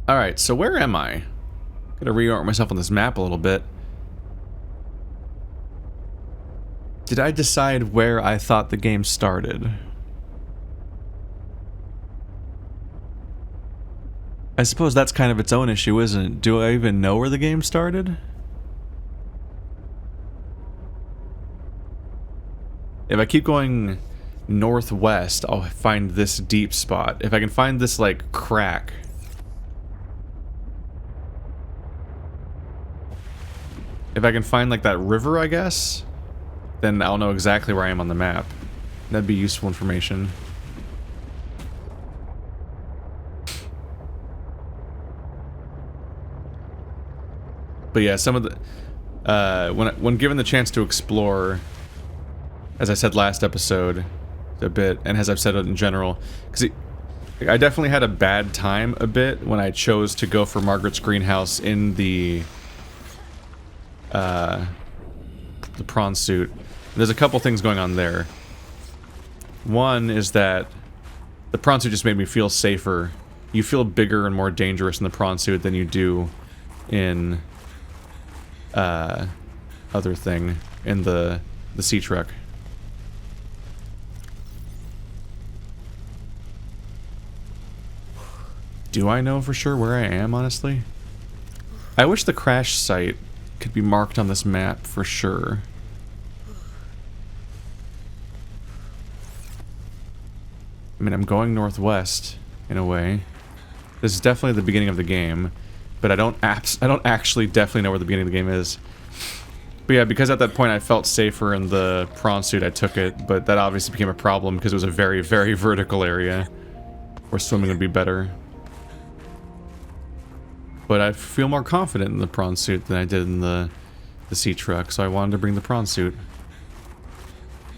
Alright, so where am I? Gotta reorient myself on this map a little bit. Did I decide where I thought the game started? I suppose that's kind of its own issue, isn't it? Do I even know where the game started? If I keep going northwest, I'll find this deep spot. If I can find this, like, crack. If I can find, like, that river, I guess, then I'll know exactly where I am on the map. That'd be useful information. But yeah, some of the... when given the chance to explore, as I said last episode, a bit, and as I've said it in general, because I definitely had a bad time a bit when I chose to go for Margaret's greenhouse in the prawn suit. There's a couple things going on there. One is that the prawn suit just made me feel safer. You feel bigger and more dangerous in the prawn suit than you do in other thing, in the sea truck. Do I know for sure where I am, honestly? I wish the crash site could be marked on this map for sure. I mean, I'm going northwest, in a way. This is definitely the beginning of the game, but I don't actually definitely know where the beginning of the game is. But yeah, because at that point I felt safer in the prawn suit, I took it, but that obviously became a problem because it was a very, very vertical area where swimming would be better. But I feel more confident in the prawn suit than I did in the sea truck, so I wanted to bring the prawn suit.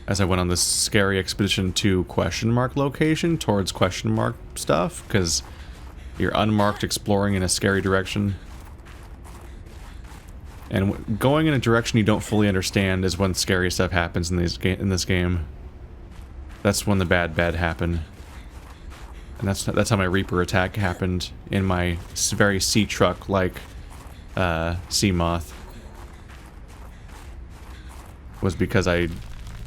As I went on this scary expedition to question mark location towards question mark stuff, because you're unmarked exploring in a scary direction. And going in a direction you don't fully understand is when scary stuff happens in this game. That's when the bad happen. And that's how my Reaper attack happened in my very sea truck like sea moth. Was because I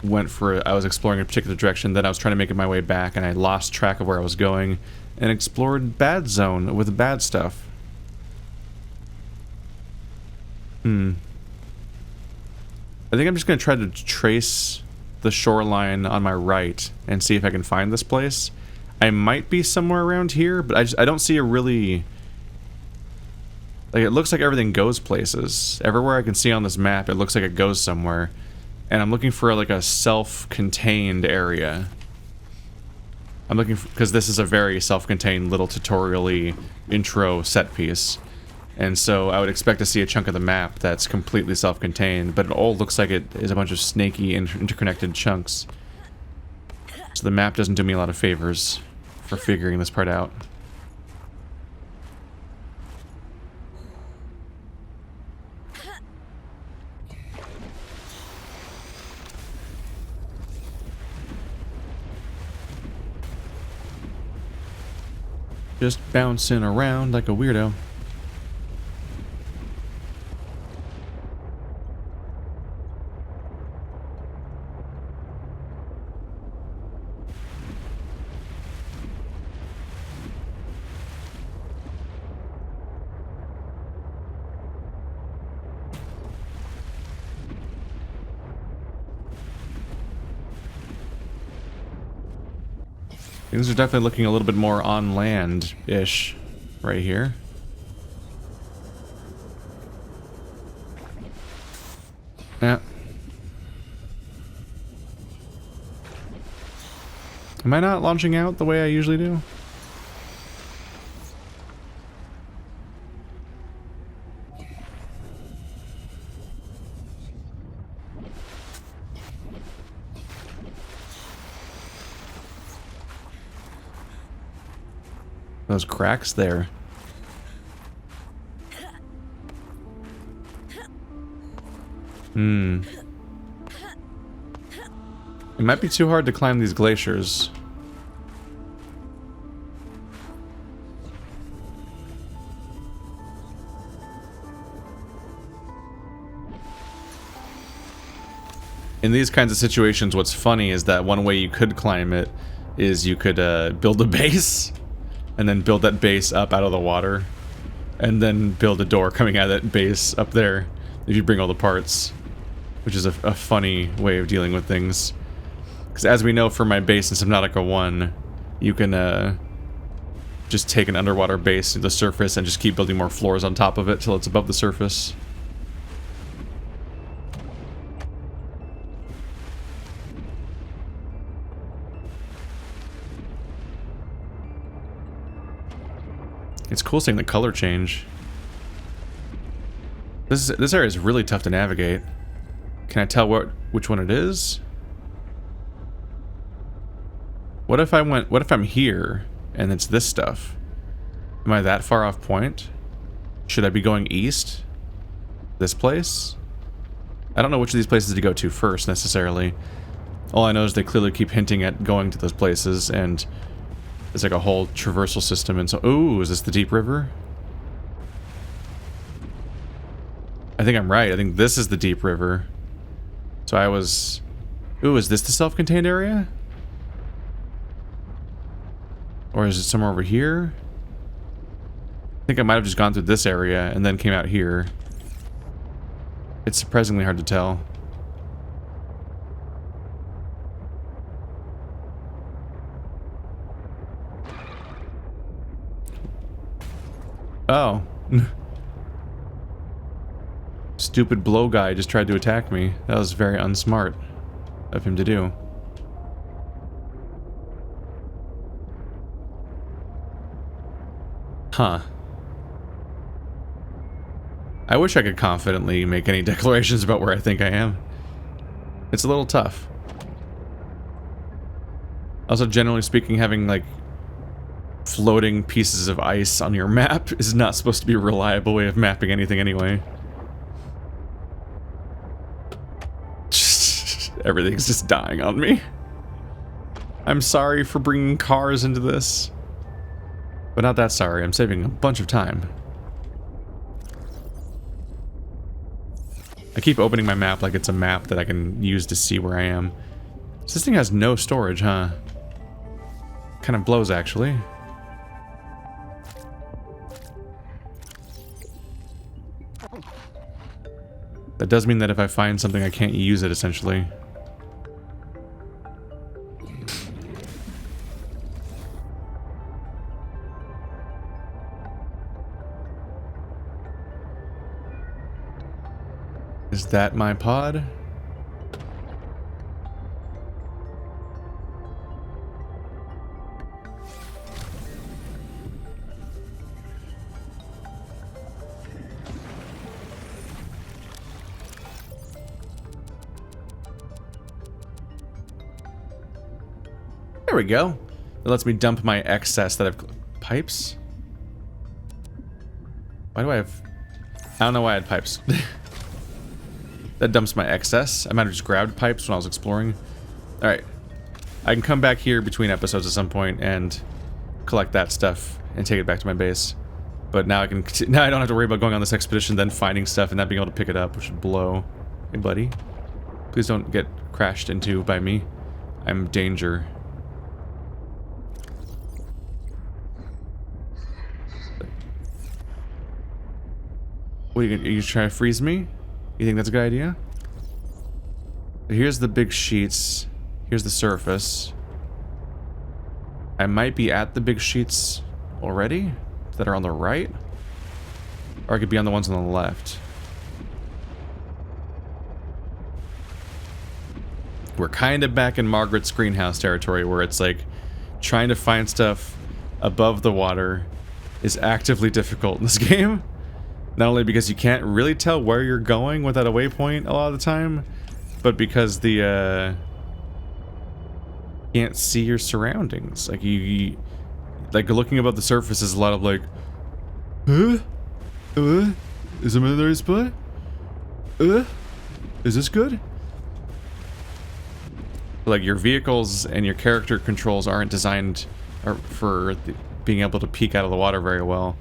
was exploring a particular direction, then I was trying to make my way back, and I lost track of where I was going, and explored bad zone with bad stuff. I think I'm just gonna try to trace the shoreline on my right and see if I can find this place. I might be somewhere around here, but I don't see a really... Like, it looks like everything goes places. Everywhere I can see on this map, it looks like it goes somewhere. And I'm looking for, like, a self-contained area. I'm looking for... Because this is a very self-contained little tutorial-y intro set piece. And so I would expect to see a chunk of the map that's completely self-contained, but it all looks like it is a bunch of snaky, interconnected chunks. So the map doesn't do me a lot of favors for figuring this part out. Just bouncing around like a weirdo. Things are definitely looking a little bit more on land-ish right here. Yeah. Am I not launching out the way I usually do? Those cracks there. It might be too hard to climb these glaciers. in these kinds of situations, what's funny is that one way you could climb it is you could build a base and then build that base up out of the water and then build a door coming out of that base up there if you bring all the parts, which is a funny way of dealing with things. Because as we know from my base in Subnautica 1, you can just take an underwater base to the surface and just keep building more floors on top of it till it's above the surface. It's cool seeing the color change. This area is really tough to navigate. Can I tell which one it is? What if I'm here and it's this stuff? Am I that far off point? Should I be going east? This place? I don't know which of these places to go to first necessarily. All I know is they clearly keep hinting at going to those places, and there's like a whole traversal system. And so, ooh, is this the deep river? I think I'm right. I think this is the deep river. So I was... Ooh, is this the self-contained area? Or is it somewhere over here? I think I might have just gone through this area and then came out here. It's surprisingly hard to tell. Oh. Stupid blow guy just tried to attack me. That was very unsmart of him to do. Huh. I wish I could confidently make any declarations about where I think I am. It's a little tough. Also, generally speaking, having like floating pieces of ice on your map is not supposed to be a reliable way of mapping anything anyway. Everything's just dying on me. I'm sorry for bringing cars into this. But not that sorry. I'm saving a bunch of time. I keep opening my map like it's a map that I can use to see where I am. So this thing has no storage, huh? Kind of blows, actually. That does mean that if I find something, I can't use it, essentially. Is that my pod? There we go. It lets me dump my excess that I've... Pipes? Why do I have... I don't know why I had pipes. That dumps my excess. I might have just grabbed pipes when I was exploring. Alright. I can come back here between episodes at some point and collect that stuff and take it back to my base. But now I can... Now I don't have to worry about going on this expedition, then finding stuff and not being able to pick it up, which would blow. Hey, buddy. Please don't get crashed into by me. I'm danger. What, are you trying to freeze me? You think that's a good idea? Here's the big sheets. Here's the surface. I might be at the big sheets already that are on the right. Or I could be on the ones on the left. We're kind of back in Margaret's greenhouse territory where it's like trying to find stuff above the water is actively difficult in this game. Not only because you can't really tell where you're going without a waypoint a lot of the time, but because the can't see your surroundings. Like you like looking above the surface is a lot of like, is I'm in the right spot? Is this good? Like your vehicles and your character controls aren't designed for being able to peek out of the water very well.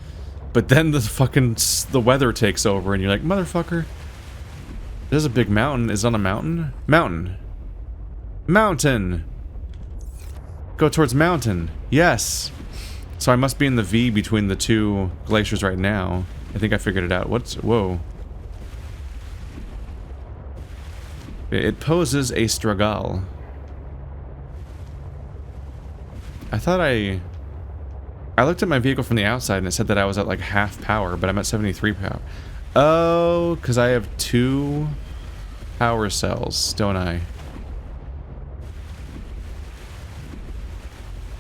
But then the weather takes over and you're like, motherfucker. There's a big mountain. Is it on a mountain? Mountain. Mountain! Go towards mountain. Yes! So I must be in the V between the two glaciers right now. I think I figured it out. What's... Whoa. It poses a struggle. I thought I looked at my vehicle from the outside and it said that I was at like half power, but I'm at 73 power. Oh, because I have 2 power cells, don't I?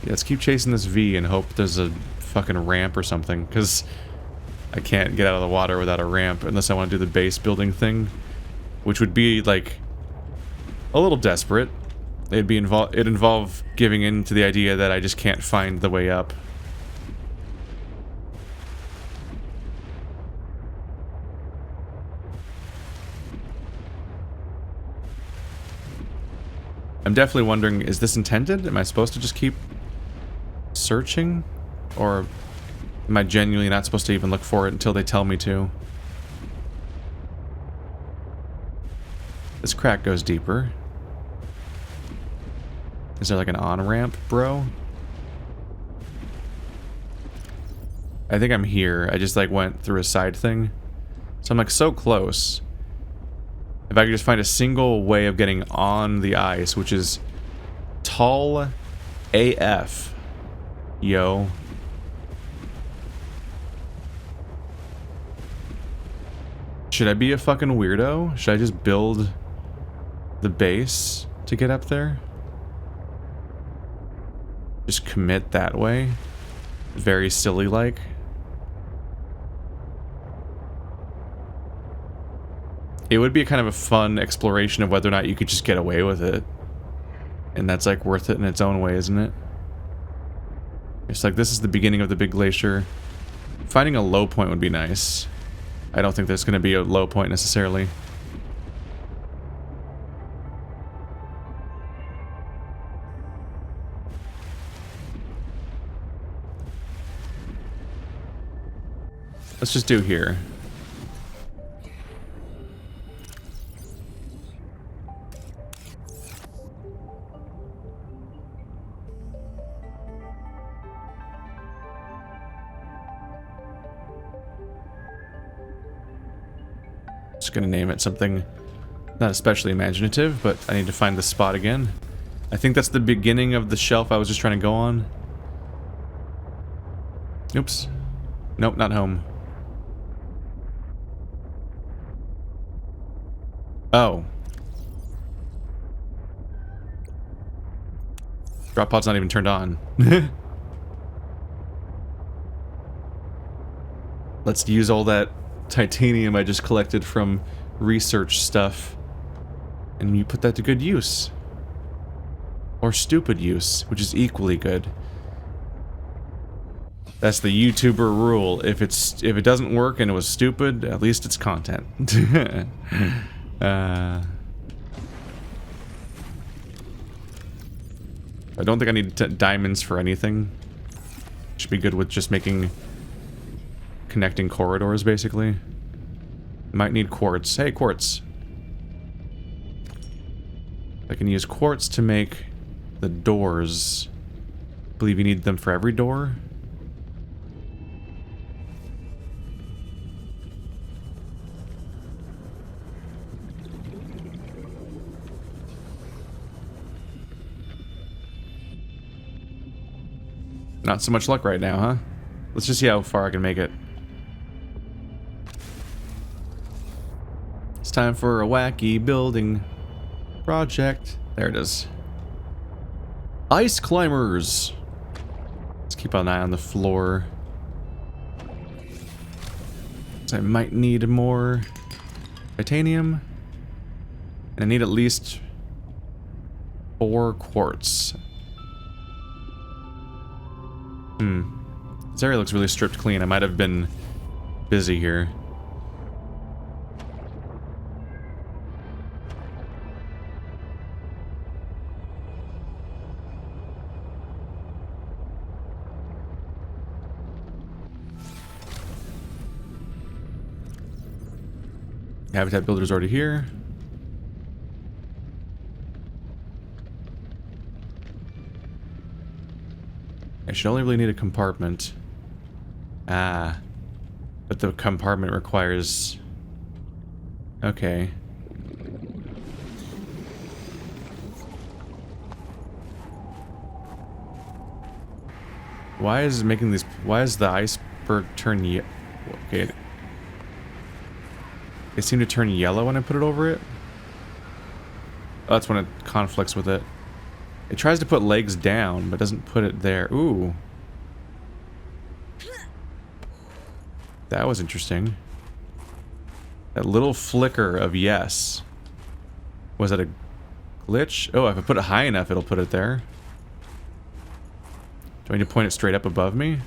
Yeah, let's keep chasing this V and hope there's a fucking ramp or something, because I can't get out of the water without a ramp unless I want to do the base building thing, which would be like a little desperate. It'd involve giving in to the idea that I just can't find the way up. I'm definitely wondering, is this intended? Am I supposed to just keep searching? Or am I genuinely not supposed to even look for it until they tell me to? This crack goes deeper. Is there like an on-ramp, bro? I think I'm here. I just like went through a side thing. So I'm like so close. If I could just find a single way of getting on the ice, which is tall AF. Yo. Should I be a fucking weirdo? Should I just build the base to get up there? Just commit that way? Very silly-like. It would be kind of a fun exploration of whether or not you could just get away with it. And that's like worth it in its own way, isn't it? It's like this is the beginning of the big glacier. Finding a low point would be nice. I don't think there's going to be a low point necessarily. Let's just do here. Just gonna name it something not especially imaginative, but I need to find the spot again. I think that's the beginning of the shelf I was just trying to go on. Oops. Nope, not home. Oh. Drop pod's not even turned on. Let's use all that titanium I just collected from research stuff, and you put that to good use. Or stupid use, which is equally good. That's the YouTuber rule. If it doesn't work and it was stupid, at least it's content. I don't think I need diamonds for anything. Should be good with just making connecting corridors, basically. Might need quartz. Hey, quartz. I can use quartz to make the doors. I believe you need them for every door. Not so much luck right now, huh? Let's just see how far I can make it. It's time for a wacky building project. There it is. Ice climbers. Let's keep an eye on the floor. So I might need more titanium. And I need at least 4 quartz. This area looks really stripped clean. I might have been busy here. Habitat builder's already here. I should only really need a compartment. Ah. But the compartment requires... Okay. Why is it making these... Why is the iceberg turn okay. It seemed to turn yellow when I put it over it. Oh, that's when it conflicts with it. It tries to put legs down, but doesn't put it there. Ooh. That was interesting. That little flicker of yes. Was that a glitch? Oh, if I put it high enough, it'll put it there. Do I need to point it straight up above me?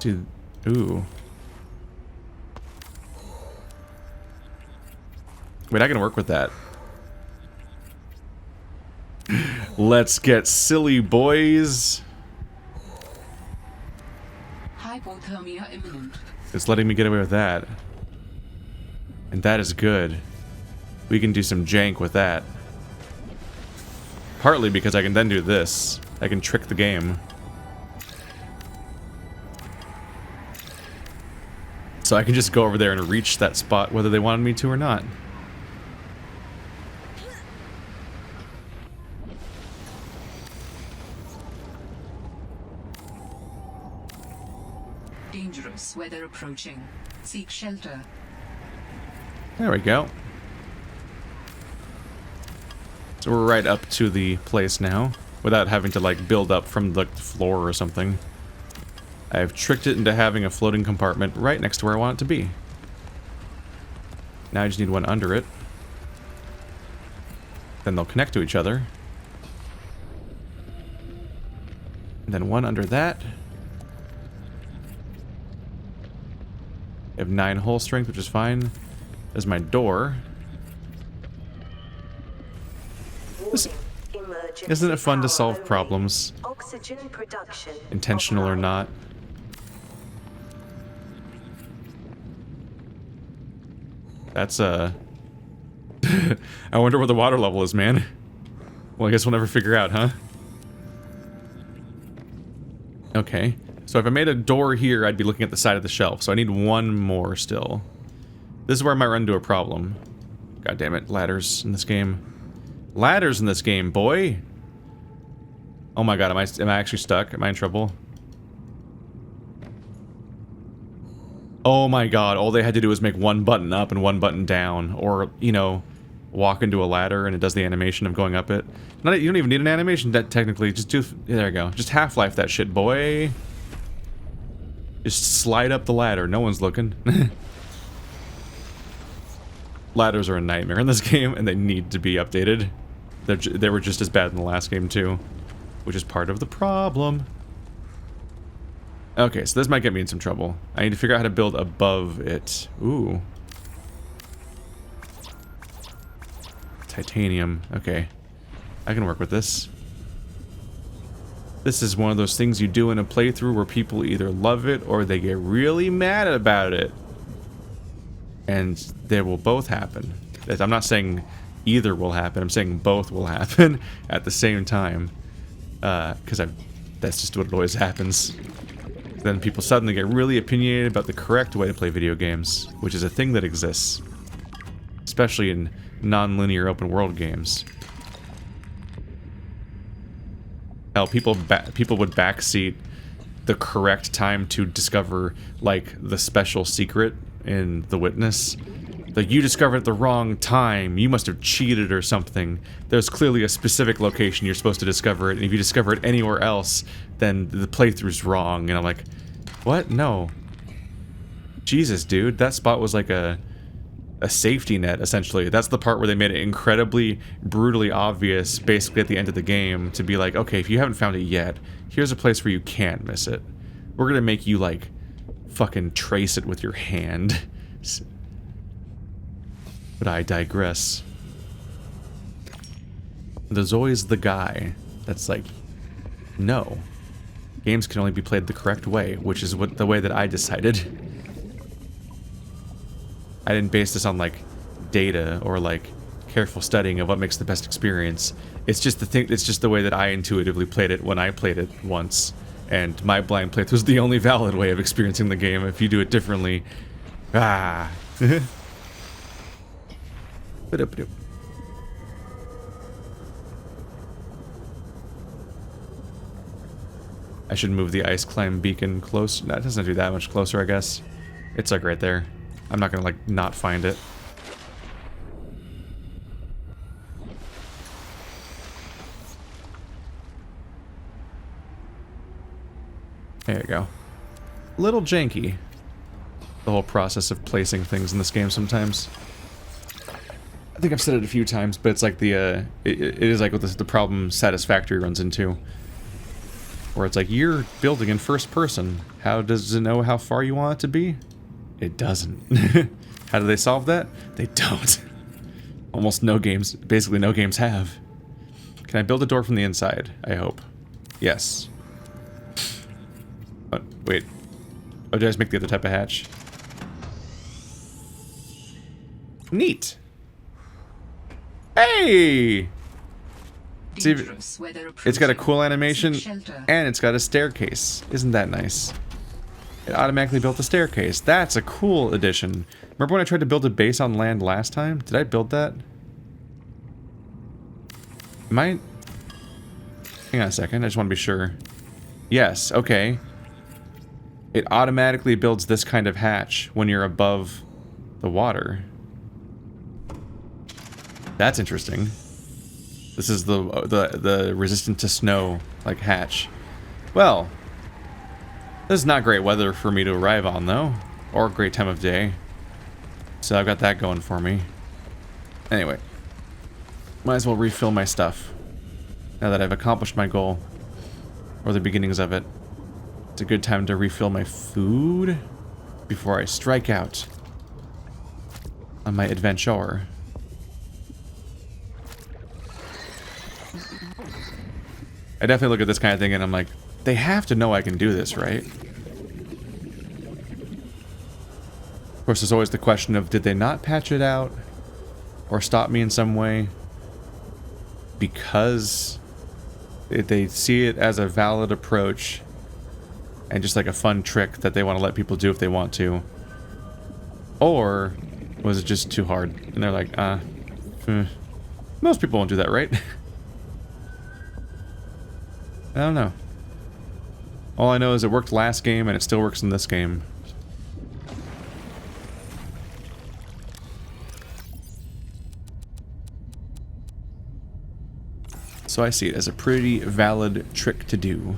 Dude, ooh. Wait, I can work with that. Let's get silly, boys. Hypothermia imminent. It's letting me get away with that. And that is good. We can do some jank with that. Partly because I can then do this. I can trick the game. So I can just go over there and reach that spot whether they wanted me to or not. Dangerous weather approaching. Seek shelter. There we go. So we're right up to the place now, without having to like build up from the floor or something. I've tricked it into having a floating compartment right next to where I want it to be. Now I just need one under it. Then they'll connect to each other. And then one under that. I have 9 hull strength, which is fine. There's my door. Isn't it fun to solve problems? Oxygen production. Intentional or not. That's I wonder what the water level is, man. Well, I guess we'll never figure out, huh? Okay. So if I made a door here, I'd be looking at the side of the shelf. So I need one more still. This is where I might run into a problem. God damn it, ladders in this game. Ladders in this game, boy! Oh my god, am I actually stuck? Am I in trouble? Oh my god, all they had to do was make one button up and one button down. Or, you know, walk into a ladder and it does the animation of going up it. You don't even need an animation technically, just do... There you go. Just Half-Life that shit, boy! Just slide up the ladder, no one's looking. Ladders are a nightmare in this game, and they need to be updated. They were just as bad in the last game, too. Which is part of the problem. Okay, so this might get me in some trouble. I need to figure out how to build above it. Ooh. Titanium. Okay. I can work with this. This is one of those things you do in a playthrough where people either love it or they get really mad about it. And they will both happen. I'm not saying either will happen, I'm saying both will happen at the same time. Because that's just what always happens. Then people suddenly get really opinionated about the correct way to play video games, which is a thing that exists. Especially in non-linear open world games. Hell, people would backseat the correct time to discover, like, the special secret in The Witness. Like, you discovered at the wrong time, you must have cheated or something. There's clearly a specific location you're supposed to discover it, and if you discover it anywhere else, then the playthrough's wrong. And I'm like, what? No. Jesus, dude, that spot was like a safety net, essentially. That's the part where they made it incredibly, brutally obvious, basically at the end of the game, to be like, okay, if you haven't found it yet, here's a place where you can't miss it. We're gonna make you, like, fucking trace it with your hand. But I digress. There's always the guy that's like, no. Games can only be played the correct way, which is the way that I decided. I didn't base this on like data or like careful studying of what makes the best experience. It's just the way that I intuitively played it when I played it once. And my blind playthrough was the only valid way of experiencing the game. If you do it differently, I should move the ice climb beacon close. That doesn't do that much closer, I guess. It's like right there. I'm not gonna like not find it. There you go. A little janky, the whole process of placing things in this game sometimes. I think I've said it a few times, but it's like the, it is like what the problem Satisfactory runs into. Where it's like, you're building in first person. How does it know how far you want it to be? It doesn't. How do they solve that? They don't. Almost no games, basically no games have. Can I build a door from the inside? I hope. Yes. Oh, wait. Oh, did I just make the other type of hatch? Neat. Hey! See, it's got a cool animation, and it's got a staircase. Isn't that nice? It automatically built a staircase. That's a cool addition. Remember when I tried to build a base on land last time? Did I build that? Am I... Hang on a second, I just want to be sure. Yes, okay. It automatically builds this kind of hatch when you're above the water. That's interesting. This is the resistant to snow, like, hatch. Well, this is not great weather for me to arrive on, though. Or a great time of day. So I've got that going for me. Anyway. Might as well refill my stuff. Now that I've accomplished my goal. Or the beginnings of it. It's a good time to refill my food before I strike out on my adventure. I definitely look at this kind of thing and I'm like, they have to know I can do this, right? Of course, there's always the question of, did they not patch it out? Or stop me in some way? Because they see it as a valid approach and just like a fun trick that they want to let people do if they want to. Or was it just too hard? And they're like, most people won't do that, right? I don't know. All I know is it worked last game and it still works in this game. So I see it as a pretty valid trick to do.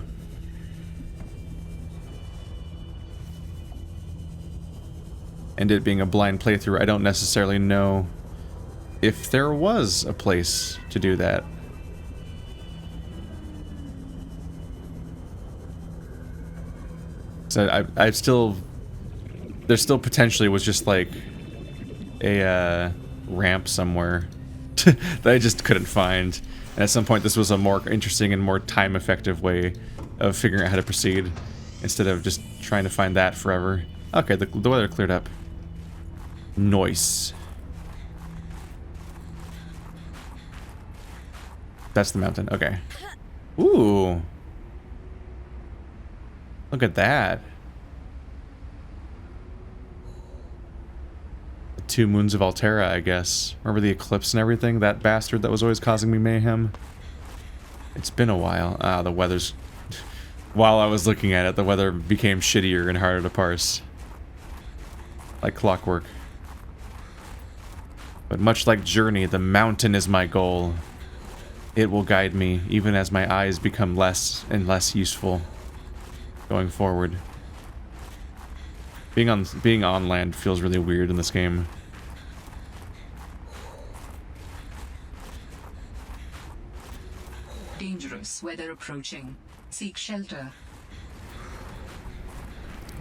And it being a blind playthrough, I don't necessarily know if there was a place to do that. So I still, there still potentially was just like a ramp somewhere that I just couldn't find. And at some point this was a more interesting and more time-effective way of figuring out how to proceed instead of just trying to find that forever. Okay, the weather cleared up. Nice. That's the mountain, okay. Ooh. Look at that. The 2 moons of Alterra, I guess. Remember the eclipse and everything? That bastard that was always causing me mayhem? It's been a while. Ah, the weather's... While I was looking at it, the weather became shittier and harder to parse. Like clockwork. But much like Journey, the mountain is my goal. It will guide me, even as my eyes become less and less useful. Going forward. Being on land feels really weird in this game. Dangerous weather approaching. Seek shelter.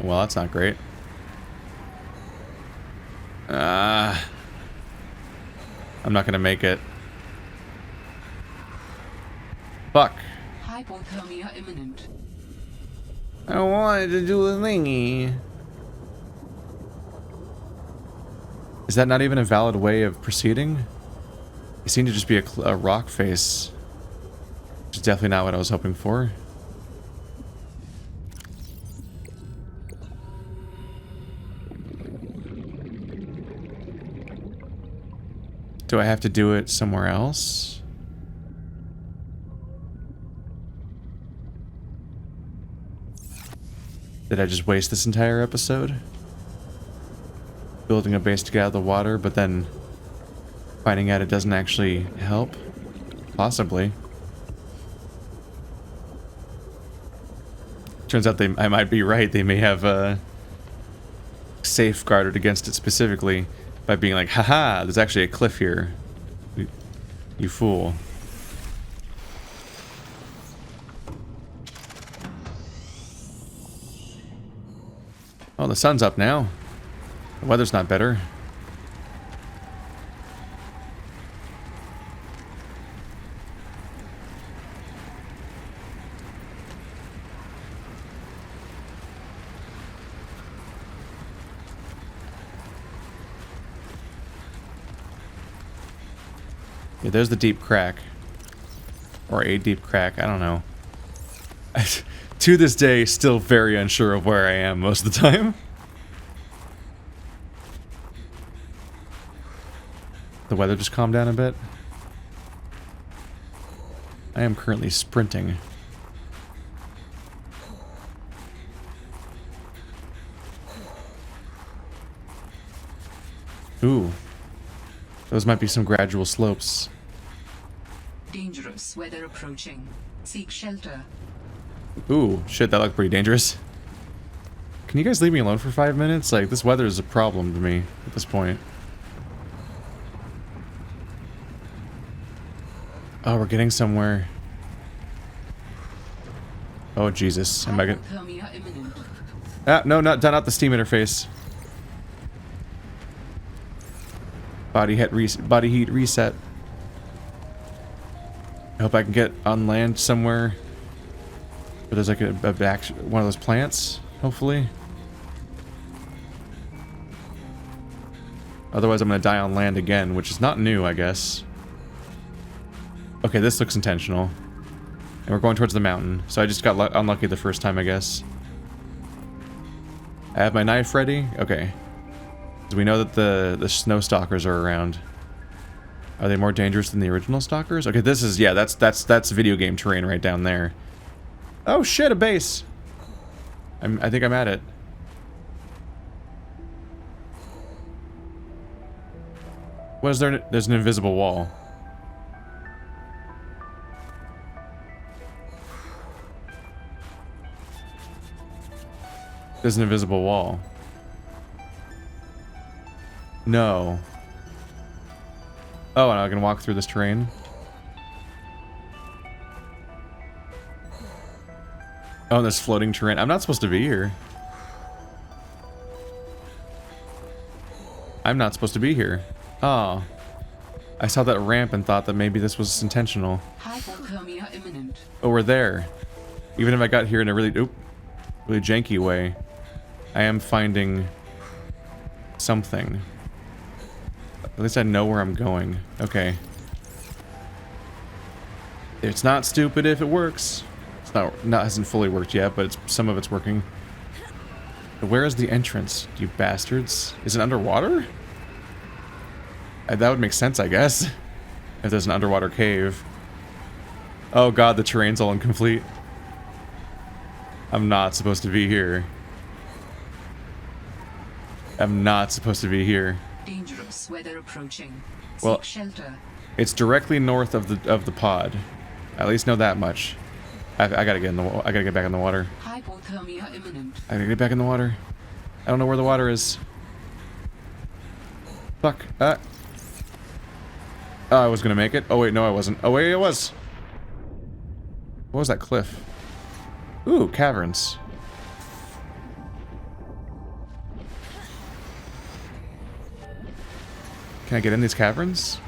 Well, that's not great. I'm not gonna make it. Fuck. Hypothermia imminent. I wanted to do a thingy. Is that not even a valid way of proceeding? It seemed to just be a rock face. Which is definitely not what I was hoping for. Do I have to do it somewhere else? Did I just waste this entire episode? Building a base to get out of the water, but then finding out it doesn't actually help? Possibly. Turns out I might be right. They may have safeguarded against it specifically by being like, haha, there's actually a cliff here. You fool. Oh, the sun's up now. The weather's not better. Yeah, there's the deep crack. Or a deep crack, I don't know. To this day, still very unsure of where I am most of the time. The weather just calmed down a bit. I am currently sprinting. Ooh. Those might be some gradual slopes. Dangerous weather approaching. Seek shelter. Ooh, shit, that looked pretty dangerous. Can you guys leave me alone for 5 minutes? Like, this weather is a problem to me at this point. Oh, we're getting somewhere. Oh, Jesus. Am I gonna... Ah, no, not the steam interface. Body heat reset. I hope I can get on land somewhere where there's like one of those plants, hopefully. Otherwise I'm gonna die on land again, which is not new, I guess. Okay, this looks intentional. And we're going towards the mountain, so I just got unlucky the first time, I guess. I have my knife ready? Okay. So we know that the snow stalkers are around. Are they more dangerous than the original stalkers? Okay, this is, yeah, that's video game terrain right down there. Oh shit, a base! I think I'm at it. What is there? There's an invisible wall. There's an invisible wall. No. Oh, and I can walk through this terrain. Oh, and there's floating terrain. I'm not supposed to be here. I'm not supposed to be here. Oh. I saw that ramp and thought that maybe this was intentional. Hypothermia imminent. Oh, we're there. Even if I got here in a really janky way, I am finding something. At least I know where I'm going. Okay. It's not stupid if it works. It's not hasn't fully worked yet, but some of it's working. Where is the entrance, you bastards? Is it underwater? That would make sense, I guess. If there's an underwater cave. Oh god, the terrain's all incomplete. I'm not supposed to be here. I'm not supposed to be here. Dangerous weather approaching. Well, Seek shelter. It's directly north of the pod. I at least know that much. I gotta get in the. I gotta get back in the water. Hypothermia imminent. I gotta get back in the water. I don't know where the water is. Fuck. Oh, I was gonna make it. Oh wait, no, I wasn't. Oh wait, I was. What was that cliff? Ooh, caverns. Can I get in these caverns?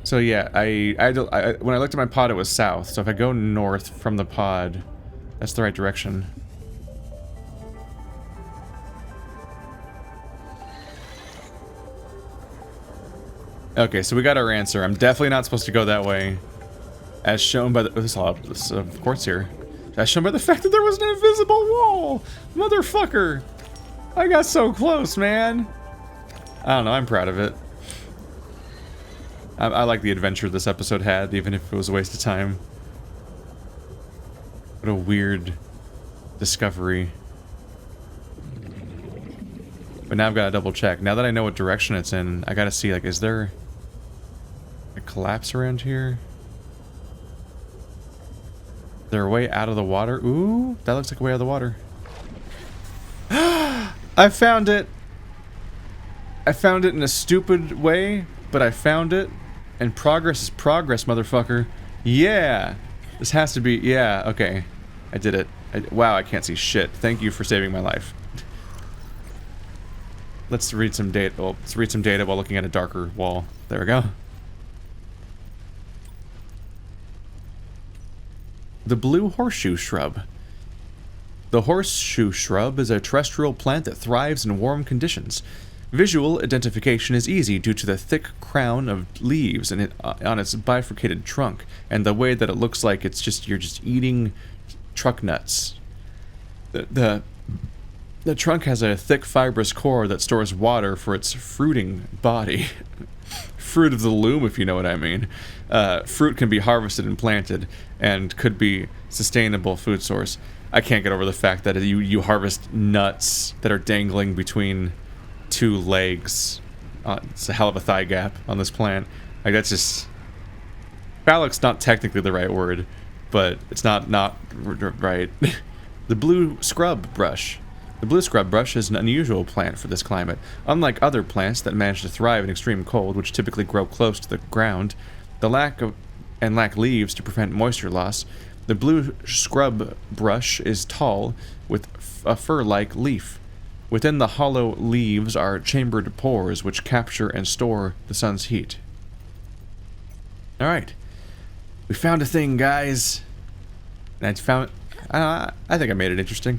It So yeah, when I looked at my pod, it was south. So if I go north from the pod, that's the right direction. Okay, so we got our answer. I'm definitely not supposed to go that way. As shown by the... This of course here. As shown by the fact that there was an invisible wall! Motherfucker! I got so close, man! I don't know, I'm proud of it. I like the adventure this episode had, even if it was a waste of time. What a weird discovery. But now I've got to double check. Now that I know what direction it's in, I gotta see, like, is there a collapse around here? Is there a way out of the water? Ooh, that looks like a way out of the water. I found it! I found it in a stupid way, but I found it. And progress is progress, motherfucker. Yeah! This has to be... Yeah, okay. I did it. Wow, I can't see shit. Thank you for saving my life. Let's read some data. Well, let's read some data while looking at a darker wall. There we go. The blue horseshoe shrub. The horseshoe shrub is a terrestrial plant that thrives in warm conditions. Visual identification is easy due to the thick crown of leaves and on its bifurcated trunk, and the way that it looks like you're just eating truck nuts. The trunk has a thick fibrous core that stores water for its fruiting body. Fruit of the loom, if you know what I mean. Fruit can be harvested and planted, and could be sustainable food source. I can't get over the fact that you harvest nuts that are dangling between two legs. It's a hell of a thigh gap on this plant. Like, that's just... Phallic's not technically the right word, but it's not right. The blue scrub brush. The blue scrub brush is an unusual plant for this climate. Unlike other plants that manage to thrive in extreme cold, which typically grow close to the ground, lack leaves to prevent moisture loss, the blue scrub brush is tall, with a fur-like leaf. Within the hollow leaves are chambered pores which capture and store the sun's heat. Alright. We found a thing, guys. And I think I made it interesting.